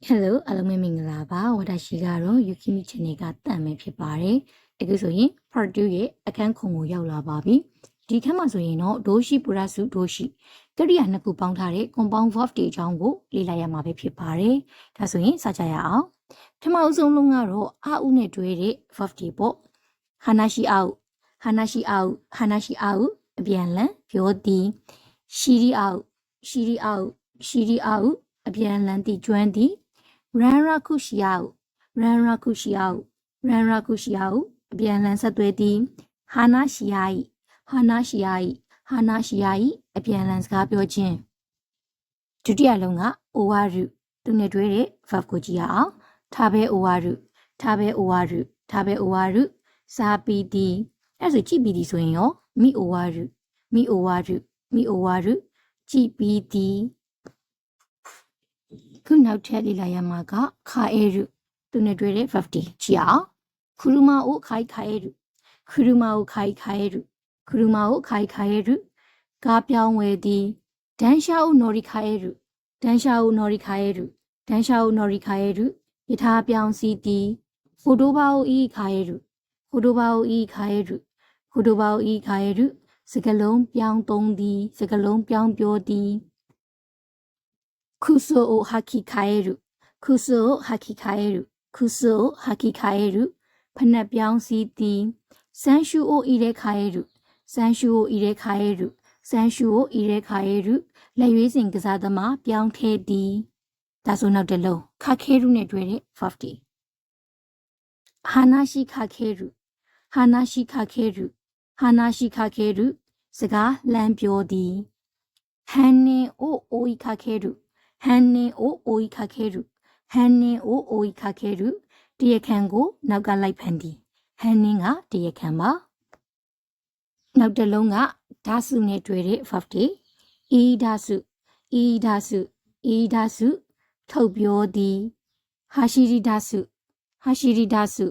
Hello အားလုံးပဲမင်္ဂလာပါဝါဒရှိကတော့ Yukimi Channel ကတန်ပဲဖြစ်ပါတယ်အခုဆိုရင် part 2ရဲ့အခန်းခုံကိုရောက်လာပါပြီဒီခန်းမှာဆိုရင်တော့ဒိုရှိပူရစုဒိုရှိကရိယာနှစ်ခုပေါင်းထားတဲ့ compound verb တွေအကြောင်းကိုလေ့လာရမှာပဲဖြစ်ပါတယ်ဒါဆိုရင်စကြရအောင်ပထမအဆုံးလုံးကတော့အာဥနဲ့တွဲတဲ့ verb တွေပေါ့ဟာနာရှိအောင်ဟာနာရှိအောင်ဟာနာရှိအောင်အပြန်လန်ပြောသည်ရှိရီအောင်ရှိရီအောင်ရှိရီအောင်အပြန်လန်တည်ကျွမ်းသည်ran rakushiao ran rakushiao ran rakushiao အပြန်လန်ဆက်သွဲသည် hana shiai hana shiai hana shiai အပြန်လန်စကားပြောခြင်းဒုတိယလုံးက owaru သူနဲ့တွဲတဲ့ verb ကိုကြည့်ရအောင်ထားပဲ owaru ထားပဲ owaru ထားပဲ owaru စားပြီးသည်အဲ့ဆိုကြည့်ပြီးသည်ဆိုရင်ရော mi owaru mi owaru mi owaru ကြည့်ပြီးသည်ခုနောက်ထပ်လေ့လာရမှာကခါအဲရုသူနဲ့တွေ့တဲ့ verb ကြည့်အောင်ခူရူမာအိုခိုင်ခါအဲရုခူရူမာအိုခိုင်ခါအဲရုခူရူမာအိုခိုင်ခါအဲရုကားပြောင်းဝဲသည်ဒန်ရှာအိုနော်ရီခါအဲရုဒန်ရှာအိုနော်ရီခါအဲရုဒန်ရှာအိုနော်ရီခါအဲရုယထာပြောင်းစီသည်ဖိုတိုဘာအိုဤခါအဲရုဖိုတိုဘာအိုဤခါအဲရုဖိုတိုဘာအိုဤခါအဲရုစကလုံးပြောင်းသုံးသည်စကလုံးပြောင်းပြောသည်kuso o haki kaeru kuso o haki kaeru kuso o haki kaeru ဖနက်ပြောင်းစီသည်ဆန်ရှူအိုဤတဲ့ခါရဲရုဆန်ရှူအိုဤတဲ့ခါရဲရုဆန်ရှူအိုဤတဲ့ခါရဲရုလက်ရွေးစင်ကစားသမားပြောင်းထဲသည်ဒါဆိုနောက်တစ်လုံးခါခဲရုနဲ့တွေ့တဲ့ 50ဟာနာရှိခါခဲရုဟာနာရှိခါခဲရုဟာနာရှိခါခဲရုစကားလမ်းပြောသည်ဟန်နေအိုအိုဤခါခဲရုဟန်နေအိုအိုဤခါခဲရုဟန်နေအိုအိုဤခါခဲရုတရခန်ကိုနောက်ကလိုက်ဖန်သည်ဟန်နင်းကတရခန်ပါနောက်တစ်လုံးကဓာစုနဲ့တွေ့တဲ့ verb တွေဤဓာစုဤဓာစုဤဓာစုထုတ်ပြောသည်ဟာရှိရီဓာစုဟာရှိရီဓာစု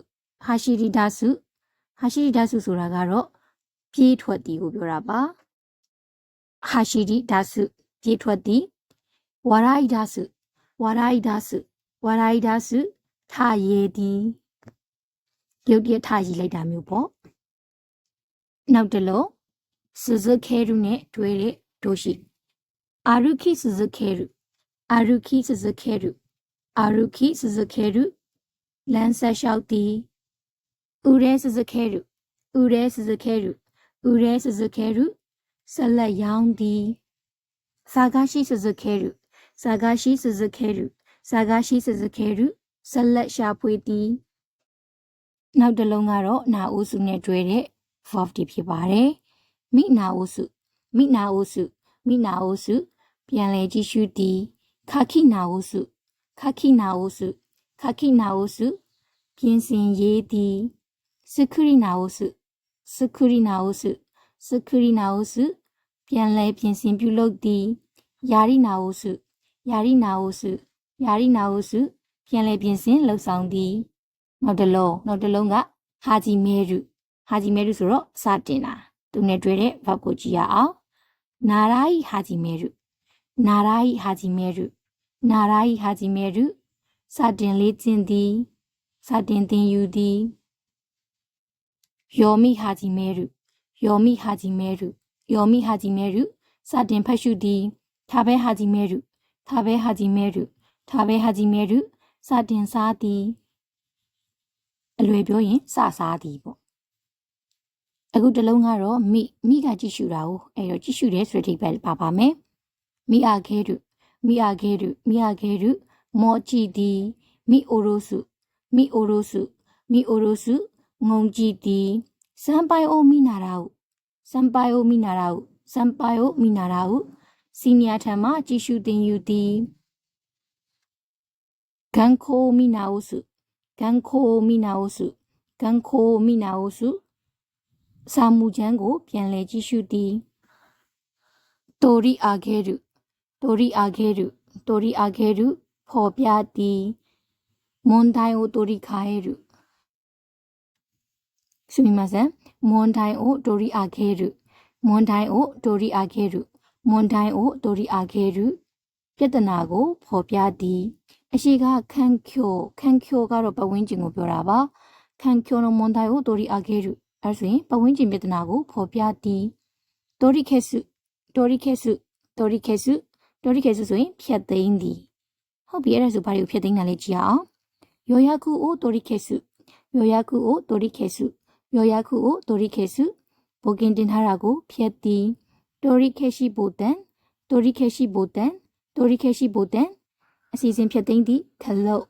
ဟာရှိရီဓာစုဟာရှိရီဓာစုဆိုတာကတော့ပြေးထွက်သည်ကိုပြောတာပါဟာရှိရီဓာစုပြေးထွက်သည်ဝါရိုက်ဓာစုဝါရိုက်ဓာစုဝါရိုက်ဓာစုထားရည်သည်ရုပ်တရက်ထားရည်လိုက်တာမျိုးပေါ့နောက်တစ်လုံးစဇခဲရုနဲ့တွဲတဲ့ဒိုရှိအာရုခိစဇခဲရုအာရုခိစဇခဲရုအာရုခိစဇခဲရုလမ်းဆက်လျှောက်သည်ဥရဲစဇခဲရုဥရဲစဇခဲရုဥရဲစဇခဲရုဆက်လက်ရောင်းသည်စာကားရှိစဇခဲရုစာကားရှိစဇခဲရုစာကားရှိစဇခဲရုဆက်လက်ရှာဖွေသည်နောက်တစ်လုံးကတော့နာအိုစုနဲ့တွဲတဲ့ verb တွေဖြစ်ပါတယ်မိနာအိုစုမိနာအိုစုမိနာအိုစုပြန်လည်ကြည့်ရှုသည်ခါခိနာအိုစုခါခိနာအိုစုခါခိနာအိုစုပြင်ဆင်ရေးသည်စခူရီနာအိုစုစခူရီနာအိုစုစခူရီနာအိုစုပြန်လည်ပြင်ဆင်ပြုလုပ်သည်ယာရီနာအိုစုယာရီနာအိုစုယာရီနာအိုစုပြန်လည်ပြင်ဆင်လှုပ်ဆောင်သည်နောက်တစ်လုံးကဟာဂျီမဲရုဟာဂျီမဲရုဆိုတော့စတင်တာသူနဲ့တွေ့တဲ့ verb ကိုကြည့်ရအောင်နာရာဟီဟာဂျီမဲရုနာရာဟီဟာဂျီမဲရုနာရာဟီဟာဂျီမဲရုစတင်လေးကျင့်သည်စတင်သင်ယူသည်ယောမိဟာဂျီမဲရုယောမိဟာဂျီမဲရုယောမိဟာဂျီမဲရုစတင်ဖတ်ရှုသည်ထားပဲဟာဂျီမဲရုထားပဲဟာဂျီမဲရုထားပဲဟာဂျီမဲရုစတင်စားသည်အလွယ်ပြောရင်စစားသည်ပေါ့အခုတစ်လုံးကတော့မိကကြည့်ရှုတာကိုအဲ့တော့ကြည့်ရှုတယ်ဆိုတဲ့အိဗယ်ပါမယ်မိအာခဲရုမိအာခဲရုမိအာခဲရုမောကြည့်သည်မိအိုရိုစုမိအိုရိုစုမိအိုရိုစုငုံကြည့်သည်စံပိုင်အိုမိနာရာဟုစံပိုင်အိုမိနာရာဟုစံပိုင်အိုမိနာရာဟုစီနီယာထံမှကြည့်ရှုသင်ယူသည်ဂန်ခိုမိနာအိုစုဂန်ခိုမိနာအိုစုဂန်ခိုမိနာအိုစုစာမှုချမ်းကိုပြန်လည်ကြည့်ရှုသည်တိုရီအာခဲရုတိုရီအာခဲရုတိုရီအာခဲရုဖော်ပြသည်မွန်တိုင်အိုတိုရီခါရဲရုすみません問題を取り上げる問題を取り上げる問題を取り上げるပြဿနာကိုဖော်ပြသည်အရှိကခန့်ချိုကတော့ပတ်ဝန်းကျင်ကိုပြောတာပါခန့်ချိုの問題を取り上げるအဲဆိုရင်ပတ်ဝန်းကျင်ပြဿနာကိုဖော်ပြသည်取り消すဆိုရင်ဖြတ်သိမ်းသည်ဟုတ်ပြီအဲ့ဒါဆိုဘာတွေကိုဖြတ်သိမ်းတာလဲကြည့်အောင်予約を取り消す予約を取り消すဘိုကင်တင်ထားတာကိုဖြတ်သည်取り消しボタンအစီအစဉ်ဖြတ်သိမ်းသည့်ခလုတ်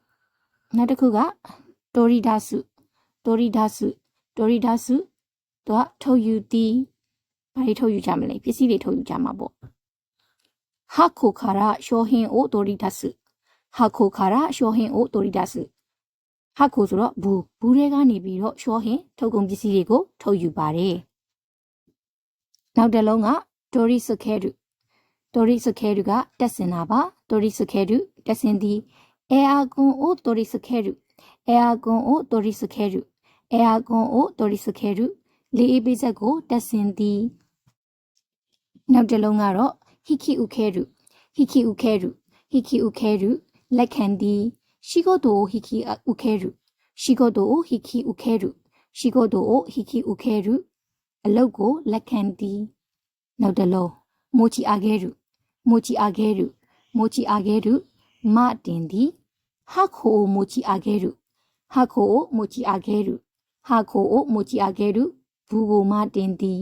နောက်တစ်ခုက取り出すသူကထုတ်ယူသည်ဘာတွေထုတ်ယူကြမလဲပစ္စည်းတွေထုတ်ယူကြမှာပေါ့箱から商品を取り出す箱ဆိုတော့ဘူးတွေကနေပြီးတော့商品ထုတ်ကုန်ပစ္စည်းတွေကိုထုတ်ယူပါတယ်နောက်တစ်လုံးက取り付けるကတက်စင်တာပါ取り付けるတက်စင်သည်エアコンを取り付けるလေအေးပေးချက်ကိုတက်စင်သည်နောက်တစ်လုံးကတော့引き受けるလက်ခံသည်仕事を引き受けるအလုပ်ကိုလက်ခံသည်နောက်တစ်လုံး持ち上げるမတင်သည်箱を持ち上げるဘူးကိုမတင်သည်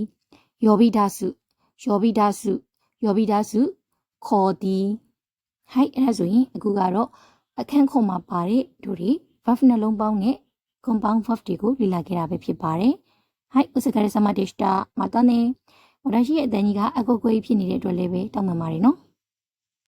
呼び出すခေါ်သည်ဟိုက်အဲ့ဒါဆိုရင်အခုကတော့အခန်းခုံမှာပါတဲ့တို့တွေ verb နှလုံးပေါင်းနဲ့ compound verb တွေကိုလေ့လာခဲ့တာပဲဖြစ်ပါတယ်ဟိုက်ဥစကားရစမဒေရှတာမတာနေဝရရှိရဲ့အတန်းကြီးကအကောက်ကွဲဖြစ်နေတဲ့အတွက်လည်းပဲတောင်းပန်ပါတယ်နော်